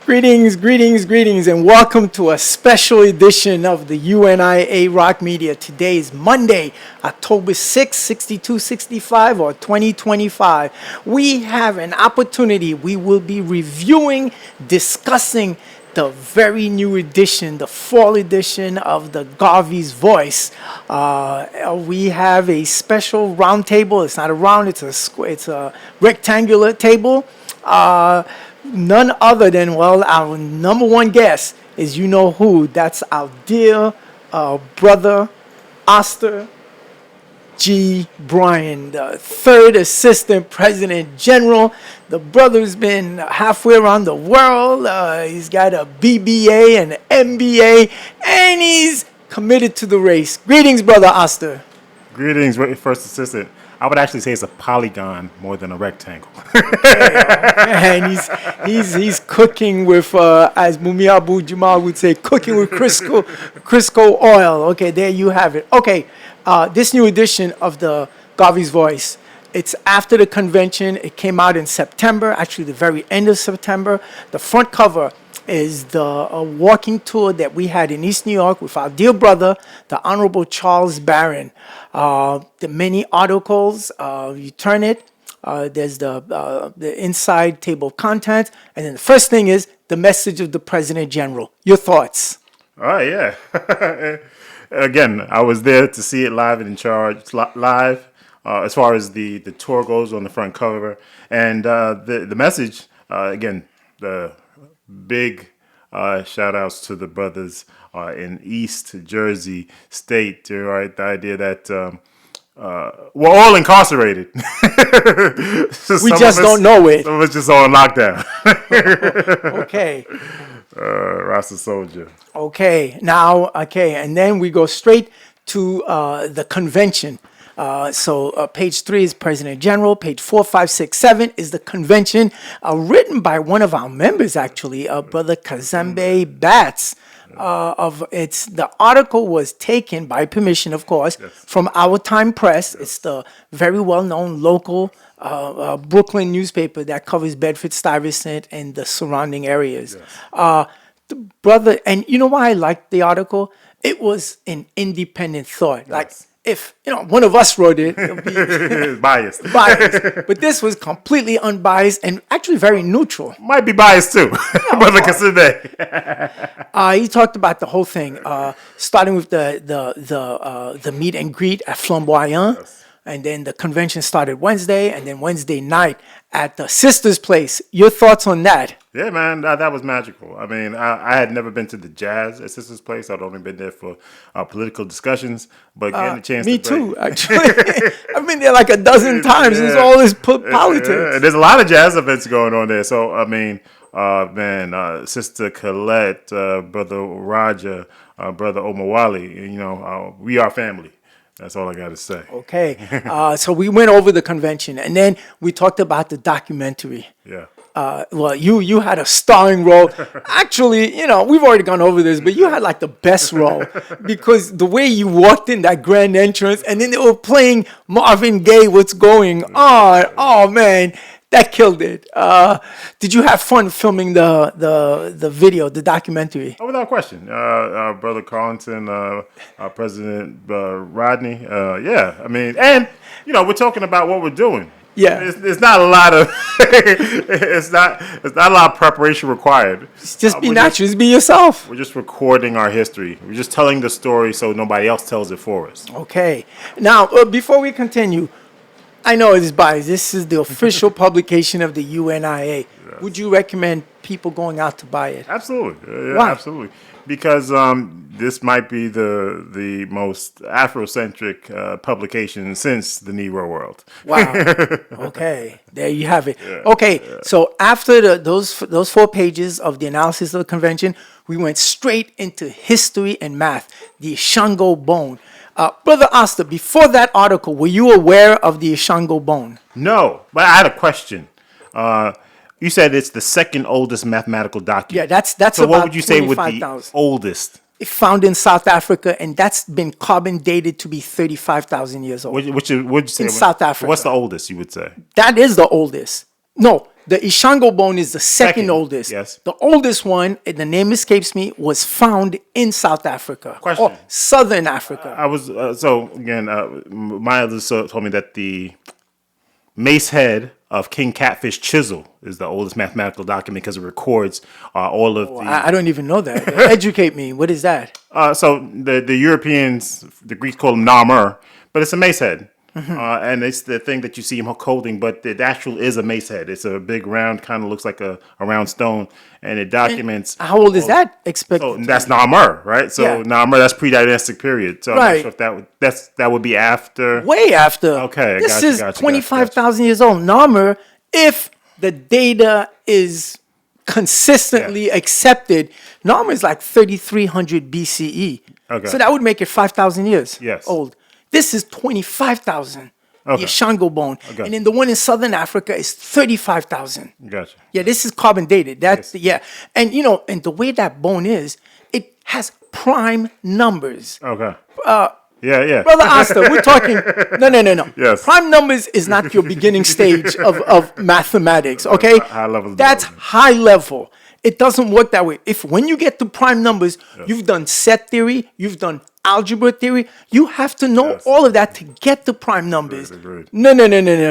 Greetings, and welcome to a special edition of the UNIA Rock Media. Today is Monday, October 6, 6265 or 2025. We have an opportunity. We will be reviewing, discussing the very new edition, the fall edition of the Garvey's Voice. We have a special round table. It's not a round, it's a rectangular table. None other than, well, our number one guest is you know who. That's our dear brother, Oster G. Bryan, the third assistant president general. The brother's been halfway around the world. He's got a BBA and an MBA, and he's committed to the race. Greetings, brother Oster. Greetings, first assistant. I would actually say it's a polygon more than a rectangle. And he's cooking with, as Mumi Abu Jamal would say, cooking with Crisco oil. Okay, there you have it. Okay, this new edition of the Garvey's Voice, it's after the convention. It came out in September, actually the very end of September. The front cover is the walking tour that we had in East New York with our dear brother, the Honorable Charles Barron. The many articles, you turn it, there's the inside table of contents, and then the first thing is the message of the President General. Your thoughts? Oh, yeah. Again, I was there to see it live and in charge, live, as far as the tour goes on the front cover. And the message, again, the big shout outs to the brothers in East Jersey State, right? The idea that we're all incarcerated. We just don't know it. Some of us just on lockdown. Okay. Rasta soldier. Okay. Now, and then we go straight to the convention. So page 3 is President General. Page 4, 5, 6, 7 is the convention, written by one of our members, actually, Brother Kazembe Batts. The article was taken by permission, of course, from Our Time Press. It's the very well-known local Brooklyn newspaper that covers Bedford Stuyvesant and the surrounding areas. The brother, and you know why I liked the article? It was an independent thought. Like, if one of us wrote it, it would be biased. But this was completely unbiased and actually very neutral. Might be biased too, Brother Kazembe. He talked about the whole thing, starting with the meet and greet at Flamboyant, and then the convention started Wednesday, and then Wednesday night at the Sister's Place. Your thoughts on that? Yeah, man, that was magical. I mean, I had never been to the Jazz at Sister's Place. I'd only been there for political discussions, but getting a chance me to break. too, actually. I've been there like a dozen times. There's all this politics. Yeah. There's a lot of jazz events going on there. So, I mean, Sister Colette, Brother Raja, Brother Omawali, we are family. That's all I got to say. Okay. So we went over the convention, and then we talked about the documentary. Yeah. Well, you had a starring role. Actually, we've already gone over this, but you had like the best role because the way you walked in that grand entrance, and then they were playing Marvin Gaye, "What's Going On?" Oh man, that killed it. Did you have fun filming the video, the documentary? Oh, without question. Brother Carlton, President Rodney. Yeah, I mean, and we're talking about what we're doing. Yeah, it's not a lot of it's not a lot of preparation required. Just be natural. Just be yourself. We're just recording our history. We're just telling the story so nobody else tells it for us. Okay. Now, before we continue, I know it's biased. This is the official publication of the UNIA. Yes. Would you recommend people going out to buy it? Absolutely. Why? Absolutely. Because this might be the most Afrocentric publication since the Negro world. Wow. Okay. There you have it. Yeah. Okay. Yeah. So after those 4 pages of the analysis of the convention, we went straight into history and math, the Shango bone. Brother Oster, before that article, were you aware of the Shango bone? No, but I had a question. You said it's the second oldest mathematical document. Yeah, that's so about what would you say with the oldest? Found in South Africa, and that's been carbon dated to be 35,000 years old. Which would you say? In South Africa. What's the oldest, you would say? That is the oldest. No, the Ishango bone is the second oldest. yes. The oldest one, and the name escapes me, was found in South Africa. Question. Or Southern Africa. I was so again. My elders told me that the mace head of King Catfish Chisel is the oldest mathematical document because it records all of the. I don't even know that. Educate me. What is that? So the Europeans, the Greeks call them Namur, but it's a mace head. And it's the thing that you see him holding, but the actual is a mace head. It's a big round, kind of looks like a round stone, and it documents. How old is that expected? So that's Namur, right? So Yeah. Namur, that's pre-dynastic period. So I'm Right. not sure if that would be after. Way after. Okay, This gotcha, is gotcha, 25,000 years old. Namur, if the data is consistently accepted, Namur is like 3,300 BCE. Okay. So that would make it 5,000 years Yes. old. This is 25,000. Okay. The Ishango bone. Okay. And then the one in Southern Africa is 35,000. Gotcha. Yeah, this is carbon dated. That's yeah. And and the way that bone is, it has prime numbers. Okay. Yeah. Brother Asta, we're talking. No. Yes. Prime numbers is not your beginning stage of mathematics. Okay. High level That's development. high level. It doesn't work that way. If when you get to prime numbers, you've done set theory, you've done algebra theory. You have to know all of that to get to prime numbers. Agreed. No.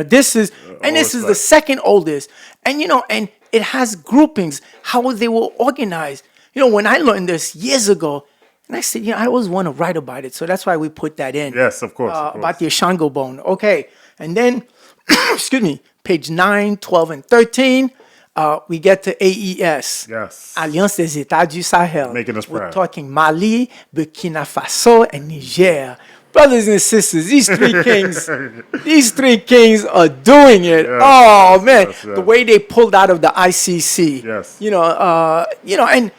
This is this is the respect. second oldest, and and it has groupings how they were organized. When I learned this years ago. And I said, I always want to write about it. So that's why we put that in. Yes, of course. About the Ishango bone. Okay. And then, excuse me, page 9, 12, and 13, we get to AES. Yes. Alliance des États du Sahel. Making us We're proud. talking Mali, Burkina Faso, and Niger. Brothers and sisters, these three kings are doing it. Yes, Oh, man. yes. The way they pulled out of the ICC. Yes. And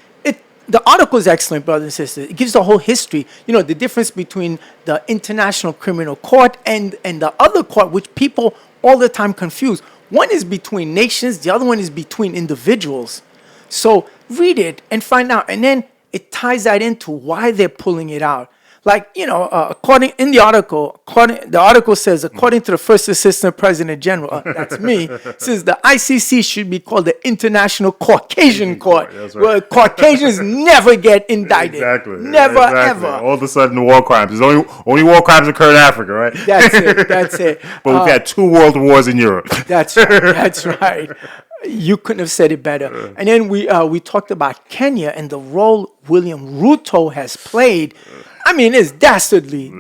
the article is excellent, brothers and sisters. It gives the whole history. The difference between the International Criminal Court and the other court, which people all the time confuse. One is between nations, the other one is between individuals. So read it and find out. And then it ties that into why they're pulling it out. Like, according in the article says, according to the first assistant president general, that's me, says the ICC should be called the International Caucasian Court, That's right. where Caucasians never get indicted. Exactly. Never, Exactly. ever. All of a sudden, war crimes. There's only war crimes occur in Africa, right? That's it. But we've had 2 world wars in Europe. That's right. You couldn't have said it better. And then we talked about Kenya and the role William Ruto has played. I mean, it's dastardly.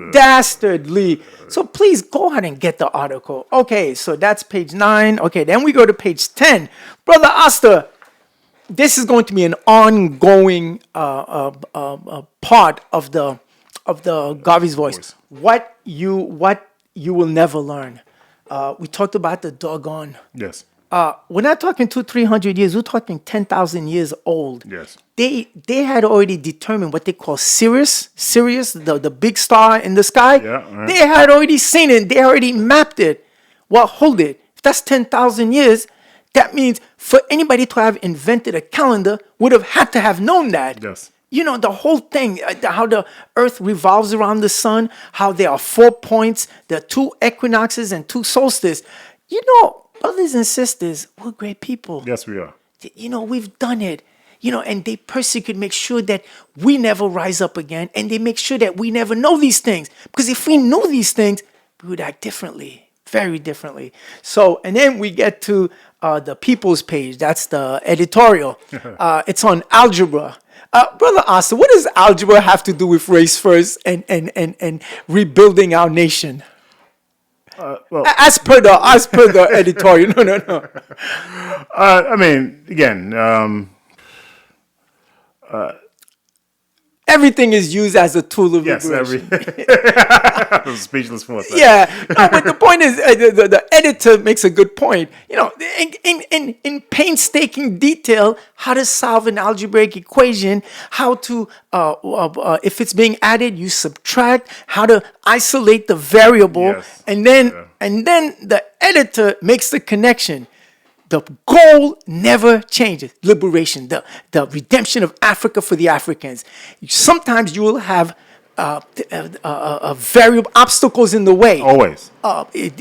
So please go ahead and get the article. Okay, so that's page 9. Okay, then we go to page 10. Brother Asta, this is going to be an ongoing part of the Garvey's voice. What you will never learn. We talked about the doggone. Yes. We're not talking 200-300 years. We're talking 10,000 years old. Yes. They had already determined what they call Sirius, the big star in the sky. Yeah, right. They had already seen it. They already mapped it. Well, hold it. If that's 10,000 years, that means for anybody to have invented a calendar would have had to have known that. Yes. The whole thing, how the earth revolves around the sun, how there are 4 points, there are 2 equinoxes and 2 solstices. Brothers and sisters, we're great people. Yes, we are. We've done it. And they persecute, make sure that we never rise up again. And they make sure that we never know these things. Because if we know these things, we would act differently, very differently. So, and then we get to the People's page. That's the editorial. It's on algebra. Brother Asta, what does algebra have to do with race first and rebuilding our nation? As per the editorial. No. I mean, again, everything is used as a tool of yes, liberation. speechless for a second. Yeah, no, but the point is, the editor makes a good point. In painstaking detail, how to solve an algebraic equation, how to, if it's being added, you subtract, how to isolate the variable, Yes. and then the editor makes the connection. The goal never changes. Liberation, the redemption of Africa for the Africans. Sometimes you will have variable obstacles in the way. Always.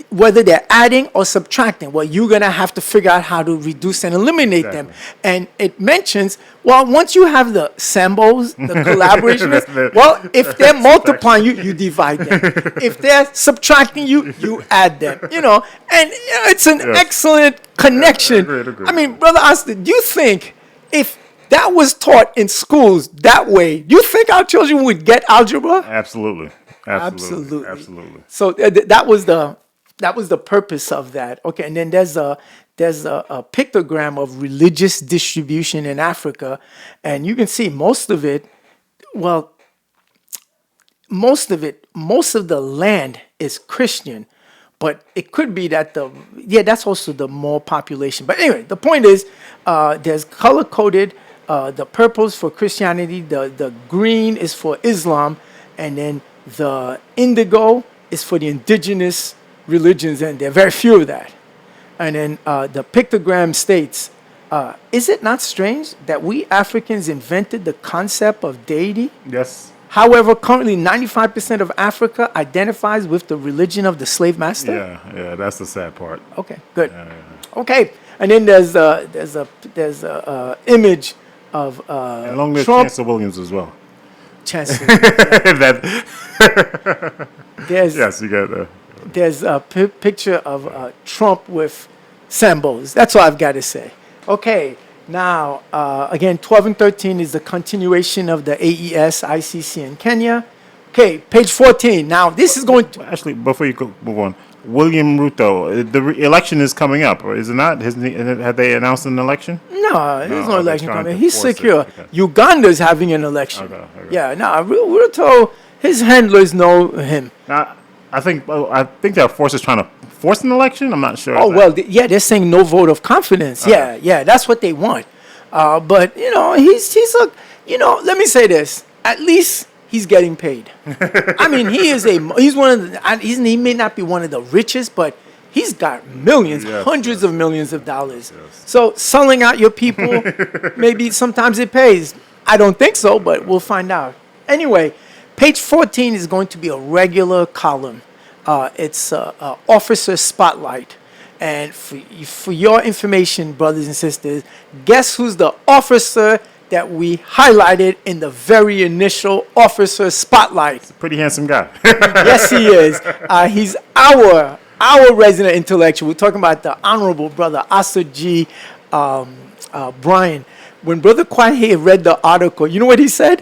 Whether they're adding or subtracting, well, you're going to have to figure out how to reduce and eliminate them. And it mentions, well, once you have the symbols, the collaboration, well, if they're multiplying you, you divide them. If they're subtracting you, you add them. And it's an excellent connection. Agreed. I mean, Brother Asta, do you think if that was taught in schools that way, do you think our children would get algebra? Absolutely. So that was the purpose of that. Okay, and then there's a pictogram of religious distribution in Africa, and you can see most of the land is Christian, but it could be that that's also the more population. But anyway, the point is, there's color coded. The purple's for Christianity, the green is for Islam, and then the indigo is for the indigenous religions, and there are very few of that. And then the pictogram states, is it not strange that we Africans invented the concept of deity? Yes. However, currently 95% of Africa identifies with the religion of the slave master? Yeah, that's the sad part. Okay, good. Yeah. Okay, and then there's a image of And along with Trump. Chancellor Williams as well. Chancellor. Yes, you got that. There's a picture of Trump with symbols. That's all I've got to say. Okay, now, again, 12 and 13 is the continuation of the AES ICC in Kenya. Okay, page 14. Now, this is going to... Actually, before you move on, William Ruto, the election is coming up, or is it not? Have they announced an election? No, there's no election trying coming. to He's force it. secure. Okay. Uganda's having an election. Okay. Yeah, no, Ruto, his handlers know him. Now, I think there are forces trying to force an election. I'm not sure. Oh, well, they're saying no vote of confidence. Yeah, that's what they want. But, he's a, let me say this. At least he's getting paid. I mean, he's one of the, he may not be one of the richest, but he's got millions, hundreds of millions of dollars. Yes. So selling out your people, maybe sometimes it pays. I don't think so, but we'll find out. Anyway, page 14 is going to be a regular column. It's Officer Spotlight. And for your information, brothers and sisters, guess who's the officer that we highlighted in the very initial Officer Spotlight? Pretty handsome guy. Yes, he is. He's our resident intellectual. We're talking about the Honorable Brother Asa G. Bryan. When Brother Kwahe read the article, you know what he said?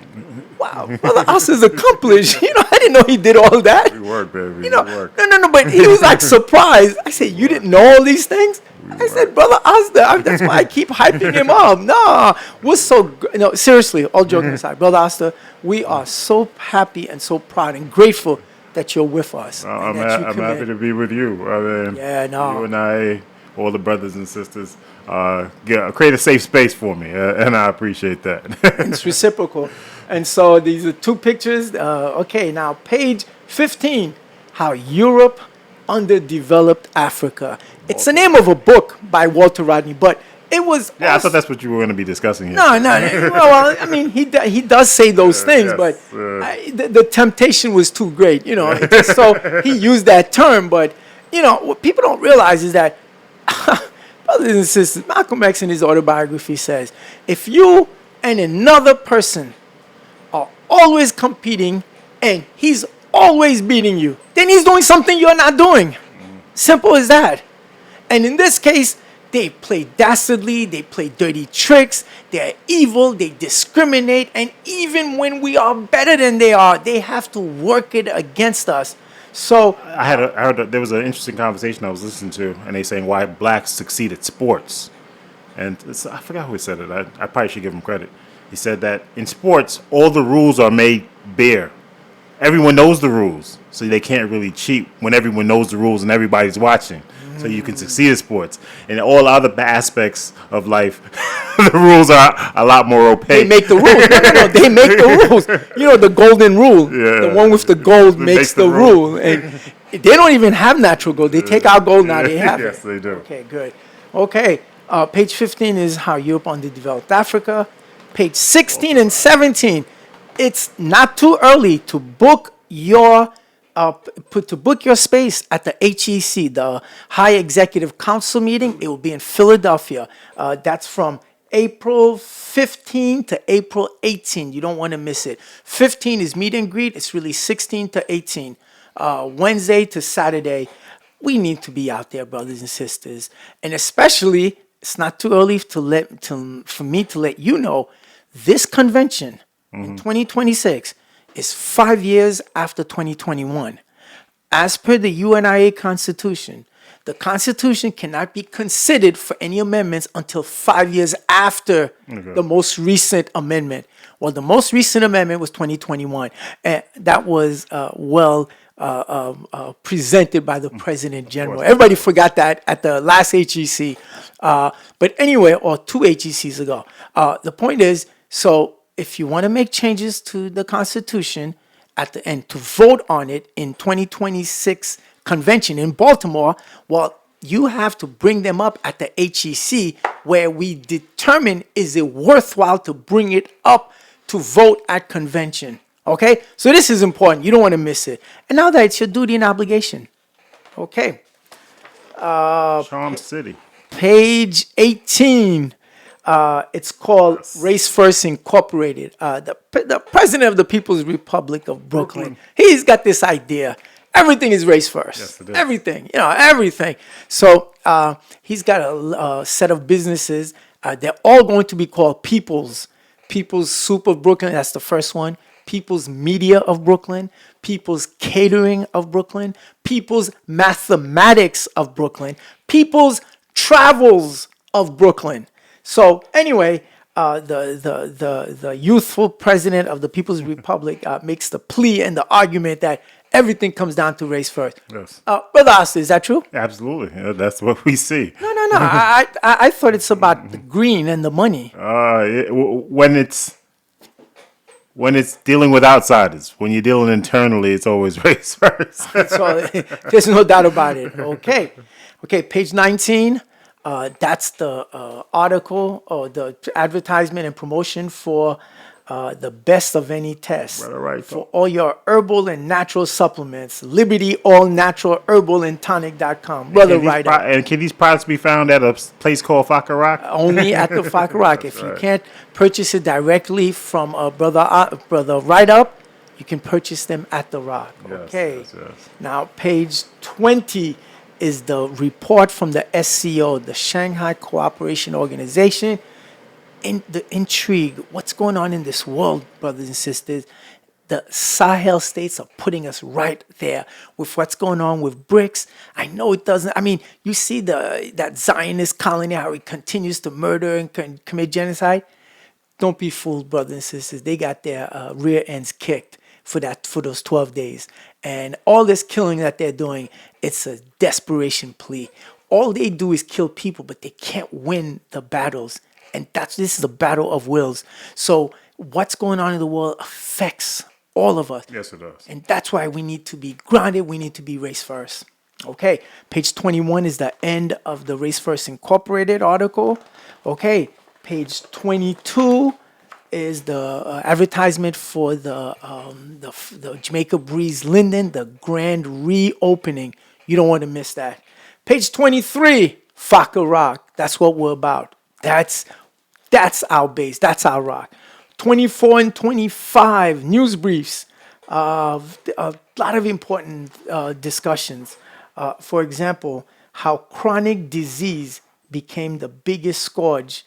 Wow, Brother Asa's accomplished. I didn't know he did all that. We work, baby. No, but he was like surprised. I said, you didn't know all these things? I said, Brother Asta, that's why I keep hyping him up. No, we're so, seriously, all joking aside, Brother Asta, we are so happy and so proud and grateful that you're with us. I'm happy to be with you. I mean, you and I, all the brothers and sisters, create a safe space for me, and I appreciate that. It's reciprocal. And so these are two pictures. Okay, now page 15, How Europe Underdeveloped Africa. It's the name of a book by Walter Rodney, but it was... I thought that's what you were going to be discussing here. No. Well, I mean, he does say those things, but the temptation was too great, So he used that term, but, what people don't realize is that, brothers and sisters, Malcolm X in his autobiography says, if you and another person are always competing and he's always beating you, then he's doing something you're not doing. Simple as that. And in this case, they play dastardly, they play dirty tricks, they're evil, they discriminate, and even when we are better than they are, they have to work it against us. So I heard there was an interesting conversation I was listening to, and they saying why blacks succeed at sports. And I forgot who said it. I probably should give him credit. He said that in sports, all the rules are made bare. Everyone knows the rules, so they can't really cheat when everyone knows the rules and everybody's watching. So you can succeed in sports. In all other aspects of life, the rules are a lot more opaque. They make the rules. No. They make the rules. The golden rule. Yeah. The one with the gold makes the rule. And they don't even have natural gold. They take our gold now. They have Yes, they do. Okay, good. Okay. Page 15 is How Europe Underdeveloped Africa. Page 16 and 17. it's not too early to book your to book your space at the HEC, the High Executive Council meeting. It will be in Philadelphia. That's from April 15 to April 18. You don't want to miss it. 15 is meet and greet. It's really 16 to 18. Wednesday to Saturday. We need to be out there, brothers and sisters. And especially, it's not too early for me to let you know, this convention in 2026 is 5 years after 2021. As per the UNIA Constitution, the Constitution cannot be considered for any amendments until 5 years after the most recent amendment. Well, the most recent amendment was 2021, and that was presented by the President General. Everybody forgot that at the last HEC. But anyway, or two HECs ago. The point is, so if you want to make changes to the Constitution at the end to vote on it in 2026 convention in Baltimore, well, you have to bring them up at the HEC where we determine is it worthwhile to bring it up to vote at convention. Okay? So this is important. You don't want to miss it. And now that it's your duty and obligation. Okay. Charm City. Page 18. It's called Race First Incorporated. The president of the People's Republic of Brooklyn, he's got this idea. Everything is race first. Yes, it is. Everything, everything. So he's got a set of businesses. They're all going to be called People's Soup of Brooklyn. That's the first one. People's Media of Brooklyn. People's Catering of Brooklyn. People's Mathematics of Brooklyn. People's Travels of Brooklyn. So anyway, the youthful president of the People's Republic makes the plea and the argument that everything comes down to race first. Yes. Brother Asta, is that true? Absolutely. Yeah, that's what we see. No. I thought it's about the green and the money. When it's dealing with outsiders, when you're dealing internally, it's always race first. So there's no doubt about it. Okay, page 19. That's the article or the advertisement and promotion for the best of any test. Right. For all your herbal and natural supplements. Liberty All Natural Herbal and Tonic.com. Brother Ryder. And can these products be found at a place called Faka Rock? Only at the Faka Rock. If you can't purchase it directly from Brother Ryder, you can purchase them at the Rock. Okay. Yes. Now, page 20 is the report from the SCO, the Shanghai Cooperation Organization. In the intrigue, what's going on in this world, brothers and sisters? The Sahel states are putting us right there with what's going on with BRICS. I know it doesn't. I mean, you see that Zionist colony, how it continues to murder and commit genocide. Don't be fooled, brothers and sisters. They got their rear ends kicked for those 12 days. And all this killing that they're doing, it's a desperation plea. All they do is kill people, but they can't win the battles. And this is a battle of wills. So what's going on in the world affects all of us. Yes, it does. And that's why we need to be grounded. We need to be race first. Okay, page 21 is the end of the Race First Incorporated article. Okay, page 22 is the advertisement for the Jamaica Breeze Linden, the grand reopening. You don't want to miss that. Page 23, Faka Rock. That's what we're about. That's our base. That's our rock. 24 and 25, news briefs. A lot of important discussions. For example, how chronic disease became the biggest scourge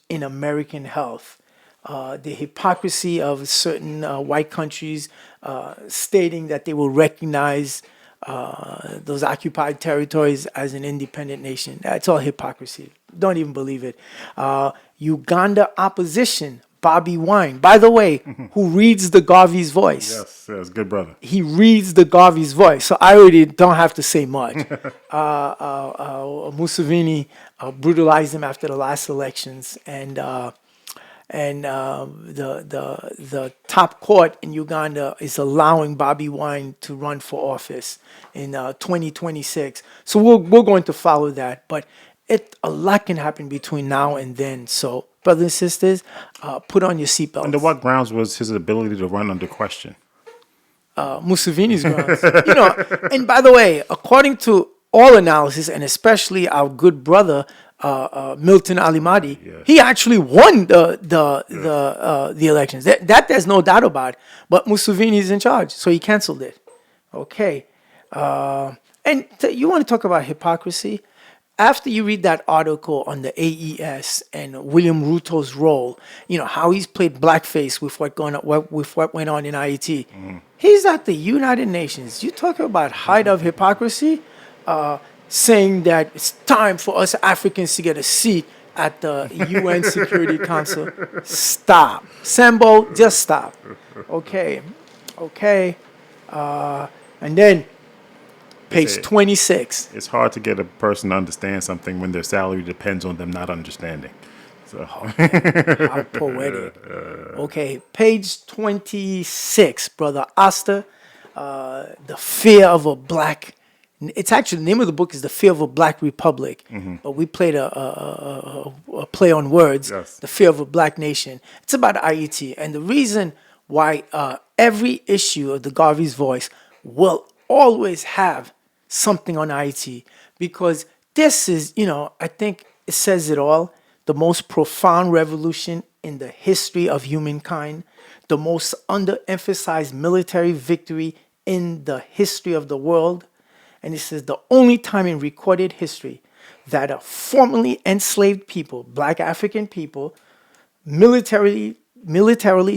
in American health. The hypocrisy of certain white countries stating that they will recognize those occupied territories as an independent nation. That's all hypocrisy. Don't even believe it. Uganda opposition, Bobby Wine, by the way, who reads the Garvey's voice. Yes, good brother. He reads the Garvey's voice, so I already don't have to say much. Museveni brutalized him after the last elections, and the top court in Uganda is allowing Bobby Wine to run for office in 2026. So we're going to follow that, but a lot can happen between now and then. So brothers and sisters, put on your seatbelts. Under what grounds was his ability to run under question? Museveni's grounds. And by the way, according to all analysis, and especially our good brother Milton Alimadi, he actually won the elections. That there's no doubt about. But Museveni's in charge, so he canceled it. Okay, and you want to talk about hypocrisy? After you read that article on the AES and William Ruto's role, how he's played blackface with what went on in IET. He's at the United Nations. You talk about height of hypocrisy, saying that it's time for us Africans to get a seat at the UN Security Council. Stop, Sambo, just stop. Okay, and then. Page 26. It's hard to get a person to understand something when their salary depends on them not understanding. So. How poetic. Okay, page 26, Brother Asta. The Fear of a Black. It's actually, the name of the book is The Fear of a Black Republic. But we played a play on words. Yes. The Fear of a Black Nation. It's about IET. And the reason why every issue of the Garvey's Voice will always have something on IET, because this is, I think it says it all, the most profound revolution in the history of humankind, the most underemphasized military victory in the history of the world. And this is the only time in recorded history that a formerly enslaved people, Black African people, militarily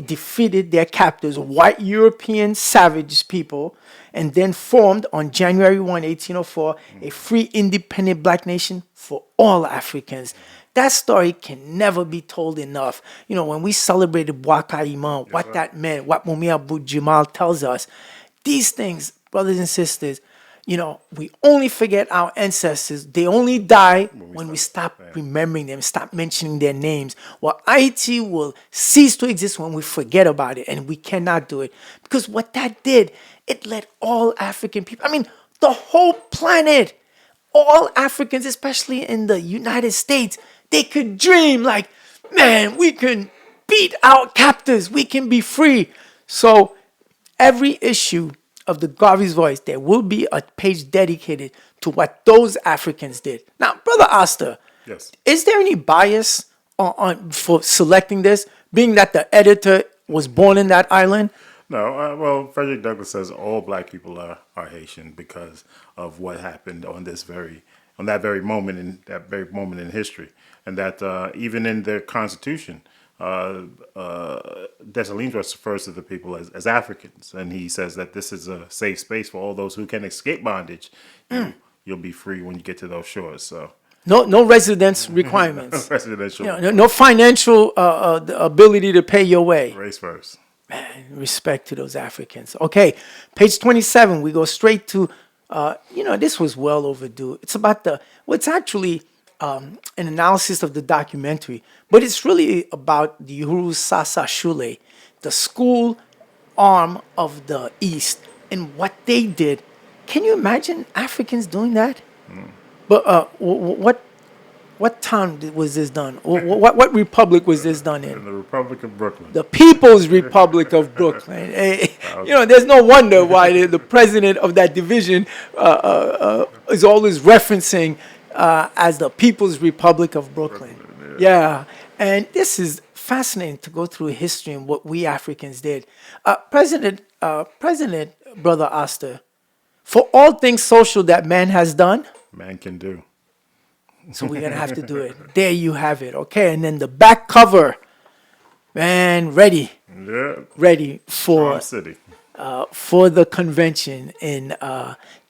defeated their captors, white European savage people, and then formed on January 1, 1804, a free, independent Black nation for all Africans. That story can never be told enough. When we celebrated Bwaka Iman, what that meant, what Mumi Abu Jamal tells us, these things, brothers and sisters, we only forget our ancestors. They only die when we stop remembering them, stop mentioning their names. Well, IET will cease to exist when we forget about it, and we cannot do it. Because what that did, it let all African people, the whole planet, all Africans, especially in the United States, they could dream like, man, we can beat our captors, we can be free. So every issue of the Garvey's Voice, there will be a page dedicated to what those Africans did. Now, Brother Asta, yes, is there any bias for selecting this, being that the editor was born in that island? No, well, Frederick Douglass says all Black people are Haitian because of what happened on that very moment in history, and that even in the Constitution, Dessalines refers to the people as Africans, and he says that this is a safe space for all those who can escape bondage. You'll be free when you get to those shores. So. No residence requirements. Residential. No financial ability to pay your way. Race first. Man, respect to those Africans. Okay, page 27. We go straight to, this was well overdue. It's about it's actually an analysis of the documentary, but it's really about the Uhuru Sasa Shule, the school arm of the East, and what they did. Can you imagine Africans doing that? But what town was this done? What republic was this done in? In the Republic of Brooklyn. The People's Republic of Brooklyn. There's no wonder why the president of that division is always referencing as the People's Republic of Brooklyn. Yeah, and this is fascinating to go through history and what we Africans did. President Brother Asta, for all things social that man has done, man can do. So we're going to have to do it. There you have it. Okay. And then the back cover, man, ready for City. For the convention in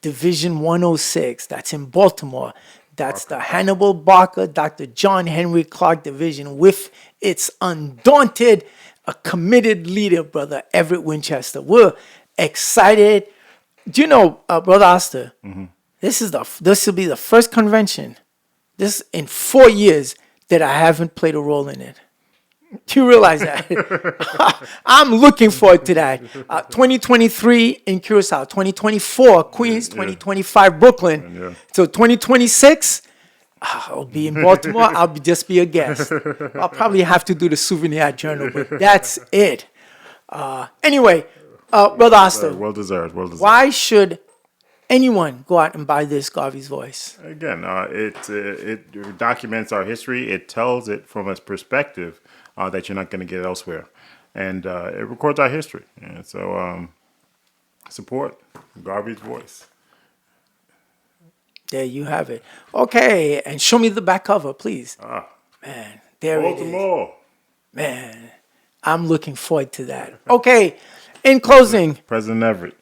Division 106. That's in Baltimore. That's the Hannibal Barker, Dr. John Henry Clark Division with its undaunted, committed leader, Brother Everett Winchester. We're excited. Do you know, Brother Asta, this will be the first convention in 4 years that I haven't played a role in it. Do you realize that? I'm looking forward to that. 2023 in Curacao, 2024 Queens, 2025 Brooklyn. So 2026, I'll be in Baltimore. Just be a guest. I'll probably have to do the souvenir journal, but that's it. Anyway, Brother Oster, Well deserved. Well deserved. why should anyone go out and buy this Garvey's Voice? Again, it documents our history. It tells it from a perspective that you're not going to get elsewhere, and it records our history. And so, support Garvey's Voice. There you have it. Okay, and show me the back cover, please. Man, there it is. Baltimore. Man, I'm looking forward to that. Okay, in closing, President Everett.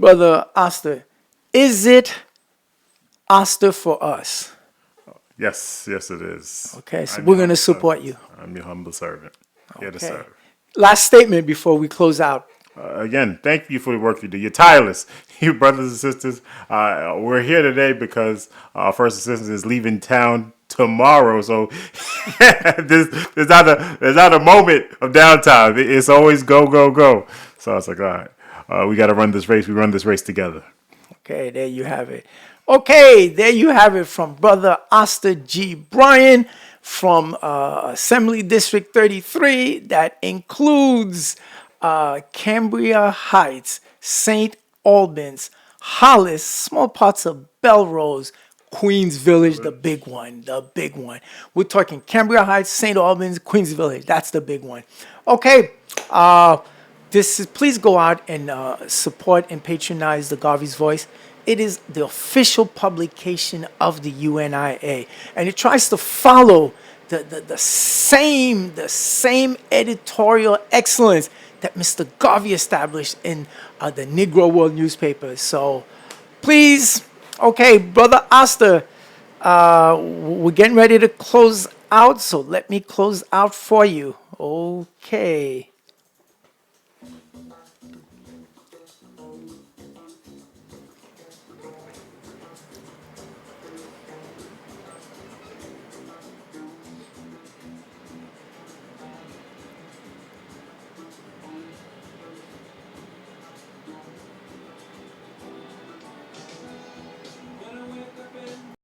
Brother Oster, is it Oster for us? Yes, it is. Okay, so I'm we're your going to humble support servant. you. I'm your humble servant. Here to Okay. serve. Last statement before we close out. Again, thank you for the work you do. You're tireless. You brothers and sisters, we're here today because our first assistant is leaving town tomorrow. So there's not a moment of downtime. It's always go, go, go. So I was like, all right, we got to run this race. We run this race together. Okay, there you have it. Okay, there you have it from Brother Oster G. Bryan from Assembly District 33. That includes Cambria Heights, St. Albans, Hollis, small parts of Belrose, Queens Village, the big one. We're talking Cambria Heights, St. Albans, Queens Village. That's the big one. Okay, please go out and support and patronize the Garvey's Voice. It is the official publication of the UNIA, and it tries to follow the same editorial excellence that Mr. Garvey established in the Negro World newspaper. So please, okay, Brother Oster, we're getting ready to close out, so let me close out for you. Okay.